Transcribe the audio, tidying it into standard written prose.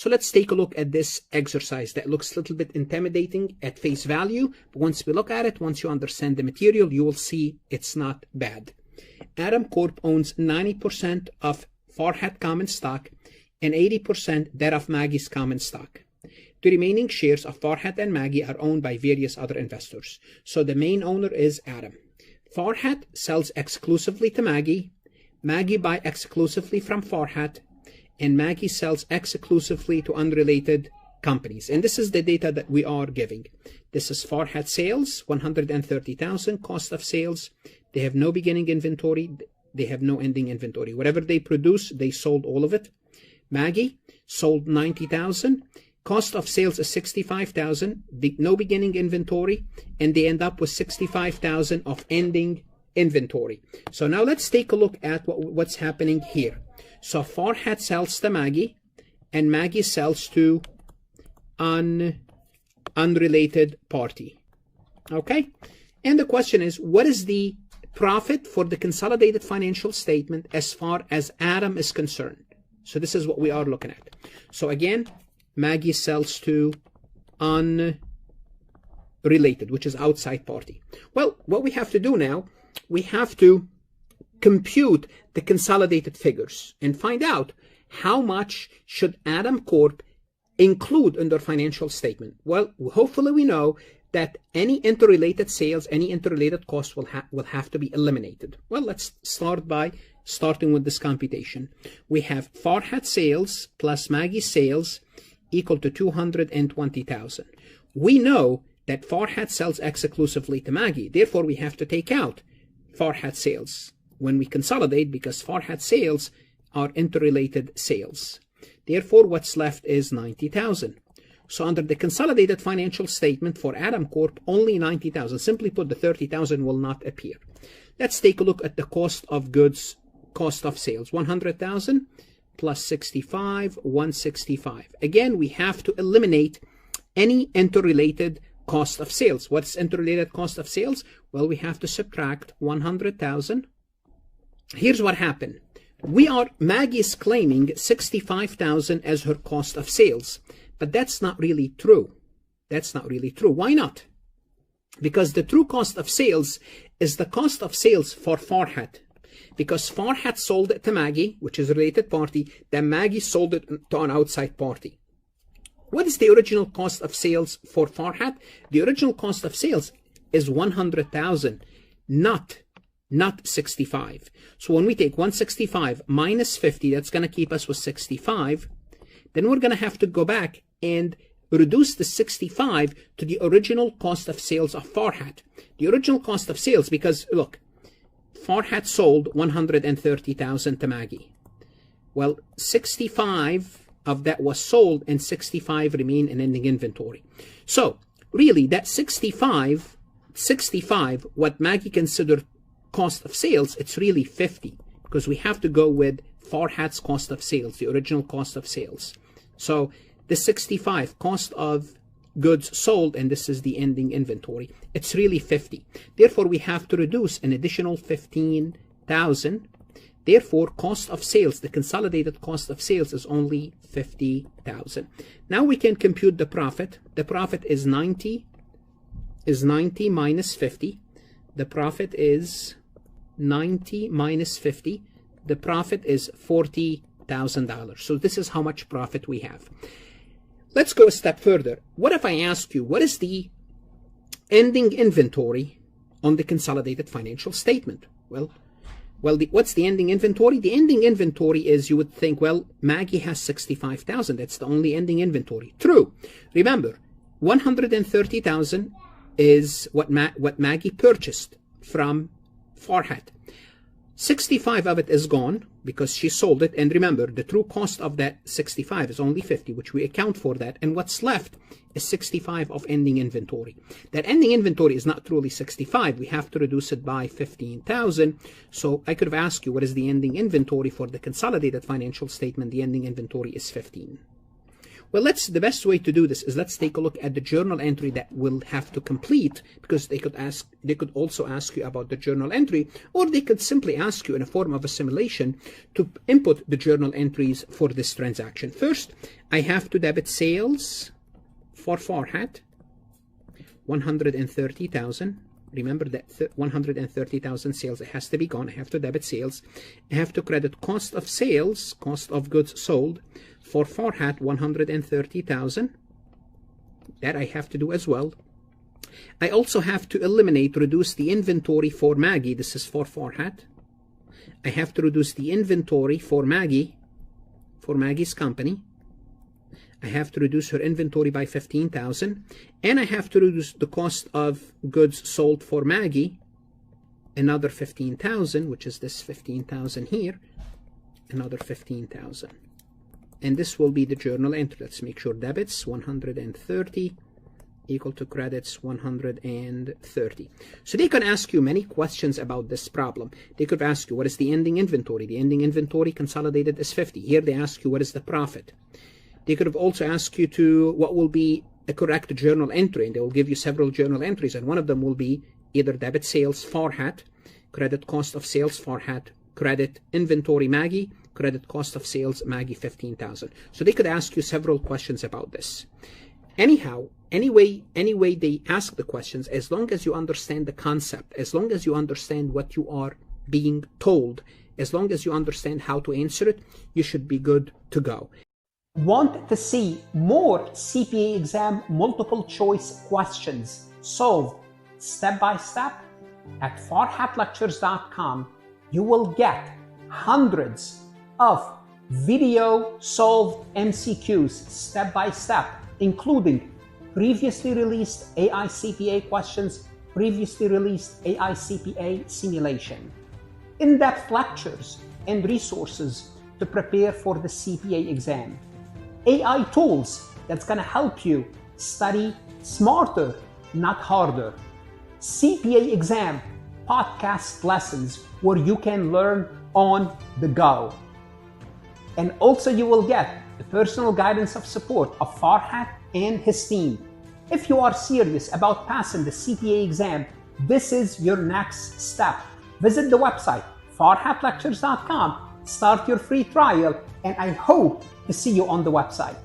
So let's take a look at this exercise that looks a little bit intimidating at face value. But once we look at it, once you understand the material, you will see it's not bad. Adam Corp owns 90% of Farhat common stock and 80% that of Maggie's common stock. The remaining shares of Farhat and Maggie are owned by various other investors. So the main owner is Adam. Farhat sells exclusively to Maggie. Maggie buys exclusively from Farhat. And Maggie sells exclusively to unrelated companies. And this is the data that we are giving. This is Farhat sales, 130,000, cost of sales. They have no beginning inventory. They have no ending inventory. Whatever they produce, they sold all of it. Maggie sold 90,000. Cost of sales is 65,000. No beginning inventory. And they end up with 65,000 of ending inventory. So now let's take a look at what's happening here. So Farhat sells to Maggie, and Maggie sells to unrelated party. Okay? And the question is, what is the profit for the consolidated financial statement as far as Adam is concerned? So this is what we are looking at. So again, Maggie sells to unrelated, which is outside party. Well, what we have to do now, we have to compute the consolidated figures and find out how much should Adam Corp include in their financial statement. Well, hopefully we know that any interrelated sales, any interrelated costs will have to be eliminated. Well, let's start by starting with this computation. We have Farhat sales plus Maggie sales equal to 220,000. We know that Farhat sells exclusively to Maggie. Therefore, we have to take out Farhat sales when we consolidate, because Farhat sales are interrelated sales. Therefore, what's left is 90,000. So under the consolidated financial statement for Adam Corp, only 90,000. Simply put, the 30,000 will not appear. Let's take a look at the cost of goods, cost of sales. 100,000 plus 65, 165. Again, we have to eliminate any interrelated cost of sales. What's interrelated cost of sales? Well, we have to subtract 100,000. Here's what happened. Maggie is claiming 65,000 as her cost of sales, but that's not really true. That's not really true. Why not? Because the true cost of sales is the cost of sales for Farhat. Because Farhat sold it to Maggie, which is a related party, then Maggie sold it to an outside party. What is the original cost of sales for Farhat? The original cost of sales is 100,000, not 65. So when we take 165 minus 50, that's going to keep us with 65. Then we're going to have to go back and reduce the 65 to the original cost of sales of Farhat. The original cost of sales, because look, Farhat sold 130,000 to Maggie. Well, 65 of that was sold and 65 remain in ending inventory. So really that 65, what Maggie considered cost of sales, it's really 50, because we have to go with Farhat's cost of sales, the original cost of sales. So the 65 cost of goods sold, and this is the ending inventory, it's really 50. Therefore, we have to reduce an additional 15,000. Therefore, cost of sales, the consolidated cost of sales is only 50,000. Now we can compute the profit. The profit is 90 minus 50. The profit is 90 minus 50. The profit is $40,000. So this is how much profit we have. Let's go a step further. What if I ask you, what is the ending inventory on the consolidated financial statement? Well, what's the ending inventory? The ending inventory is, you would think, well, Maggie has 65,000. That's the only ending inventory. True. Remember, 130,000 is what Maggie purchased from Farhat. 65 of it is gone because she sold it. And remember, the true cost of that 65 is only 50, which we account for that. And what's left is 65 of ending inventory. That ending inventory is not truly 65. We have to reduce it by 15,000. So I could have asked you, what is the ending inventory for the consolidated financial statement? The ending inventory is 15. Well, the best way to do this is let's take a look at the journal entry that we'll have to complete, because they could also ask you about the journal entry, or they could simply ask you in a form of a simulation to input the journal entries for this transaction. First, I have to debit sales for Farhat, 130,000. Remember that 130,000 sales, it has to be gone. I have to debit sales. I have to credit cost of sales, cost of goods sold for Farhat, 130,000. That I have to do as well. I also have to reduce the inventory for Maggie. This is for Farhat. I have to reduce the inventory for Maggie, for Maggie's company. I have to reduce her inventory by 15,000, and I have to reduce the cost of goods sold for Maggie, another 15,000, which is this 15,000 here, another 15,000. And this will be the journal entry. Let's make sure debits 130 equal to credits 130. So they can ask you many questions about this problem. They could ask you, what is the ending inventory? The ending inventory consolidated is 50. Here they ask you, what is the profit? They could have also asked you what will be a correct journal entry, and they will give you several journal entries, and one of them will be either debit sales Farhat, credit cost of sales Farhat, credit inventory Maggie, credit cost of sales Maggie 15,000. So they could ask you several questions about this. Anyhow, anyway they ask the questions, as long as you understand the concept, as long as you understand what you are being told, as long as you understand how to answer it, you should be good to go. Want to see more CPA exam multiple choice questions solved step by step? At farhatlectures.com, you will get hundreds of video solved MCQs step by step, including previously released AI CPA questions, previously released AI CPA simulation, in-depth lectures and resources to prepare for the CPA exam, AI tools that's going to help you study smarter, not harder, CPA exam podcast lessons where you can learn on the go. And also you will get the personal guidance of support of Farhat and his team. If you are serious about passing the CPA exam, this is your next step. Visit the website farhatlectures.com, start your free trial, and I hope to see you on the website.